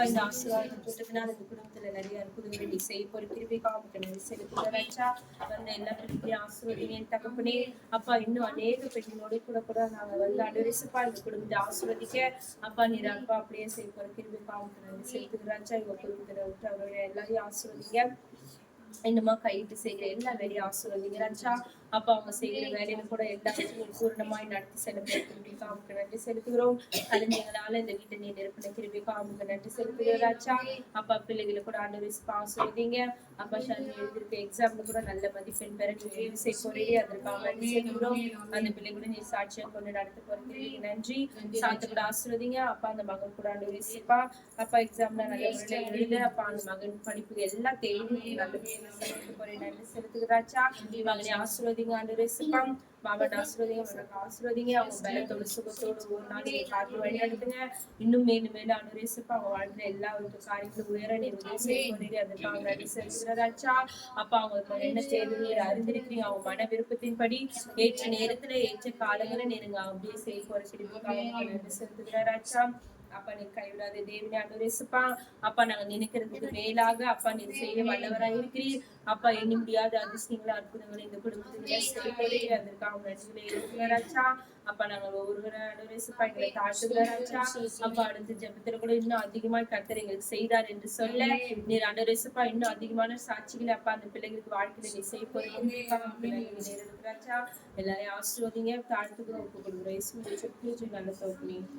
அப்பா இந்த ஆசீர்வாதம் போட்டதுனால இந்த குடும்பத்துல நிறைய அற்புதங்களை நீ செய்ய போற கிருபைக்காக உமக்கு நன்றி செலுத்துகிறேன் ராஜா. வந்த எல்லா பிள்ளைகளையும் ஆசீர்வதிங்க என் தகப்பனே. அப்பா இன்னும் அநேக பெண்களோட கூட கூட நாங்க வந்து அனுரிசுப்பா இந்த குடும்பத்தை ஆசீர்வதிக்க அப்பா நீர் அப்பா அப்படியே செய்ய போற கிருபைக்காக உமக்கு நன்றி செலுத்துகிறேன் ராஜா. இவங்க குடும்பத்துல விட்டு அவருடைய எல்லாரையும் ஆசீர்வதிங்க. இன்னுமா கையிட்டு செய்கிற எல்லா வேலையும் ஆசீர்வதிங்க ராஜா. அப்பா அவங்க செய்கிற வேலையில கூட எல்லாத்தையும் பூரணமாய் நடத்தி செலுத்த கிருபைக்காக உமக்கு நன்றி செலுத்துகிறோம். கலைஞர்களால இந்த வீட்டை நீ நிரப்பின கிருபைக்காக உமக்கு நன்றி செலுத்துகிறோம் ராஜா. அப்பா பிள்ளைகளை கூட ஆண்டவரே ஆசீர்வதிங்க. அப்பா ஷாலி எழுதியிருக்க எக்ஸாம்ல கூட நல்ல மதிப்பெண் பெற நீ உதவி செய்ய போறீங்க. அதற்காக நன்றி செலுத்துகிறோம். அந்த பிள்ளை கூட நீ சாட்சியா கொண்டு நடத்த போறீங்க. நன்றி. சாத்த கூட ஆசீர்வதிங்க. அப்பா அந்த மகன் கூட ஆண்டவரேப்பா அப்பா எக்ஸாம்ல நல்ல முறையில எழுத அப்பா அந்த மகன் படிப்பு எல்லாம் தேடி நல்ல நன்றி செலுத்துகிறாச்சா. மகனை ஆசீர்வதிங்க ஆண்டவரேப்பா. மாவட்ட ஆசீர்வதிங்க, மகனுக்கு ஆசீர்வதிங்க. அவங்க பலத்தோட சுகத்தோடு ஒரு நாள் நீங்க காத்து வழிநடத்துங்க. இன்னும் மேலும் மேலும் ஆண்டவரேப்பா அவங்க வாழ்க்கையில எல்லா காரியங்களும் உயர நீர் உதவி செய்ய போறீங்க. அதுக்காக நன்றி செலுத்துகிறாச்சா. அப்பா அவங்க என்ன தேவை நீர் அறிந்திருக்கிறீங்க. அவங்க மன விருப்பத்தின்படி ஏற்ற நேரத்துல ஏற்ற காலங்களை நீங்க அப்படியே செய்ய போற சிரிப்புக்காக நன்றி செலுத்துகிறாச்சா. அப்பா நீ கைவிடாத தேவனே ஆண்டவரேப்பா. அப்பா நாங்க நினைக்கிறதுக்கு மேலாக அப்பா நீர் செய்ய வல்லவராய் இருக்கிறீர். அப்பா எண்ணி முடியாத அதிசயங்களை அற்புதங்களை இந்த குடும்பத்துக்கு செய்ய போறீங்க. அதற்காக நன்றிகளை இருக்கிறாச்சா. அப்பா நாங்க ஒவ்வொருவரும் ஆண்டவரேப்பா எங்களை தாழ்த்துகிறாச்சா. அப்பா அடுத்த ஜெபத்துல கூட இன்னும் அதிகமாய் கர்த்தர் எங்களுக்கு செய்தார் என்று சொல்ல நீர் ஆண்டவரேப்பா இன்னும் அதிகமான சாட்சிகளை அப்பா அந்த பிள்ளைகளுக்கு வாழ்க்கையில நீ செய்ய போறீங்க. இருக்கிறாச்சா. எல்லாரையும் ஆசீர்வதிங்க. தாழ்த்துக்கிறோம் ஒப்பு கொடுக்குறோம். நல்ல தோப்பனே.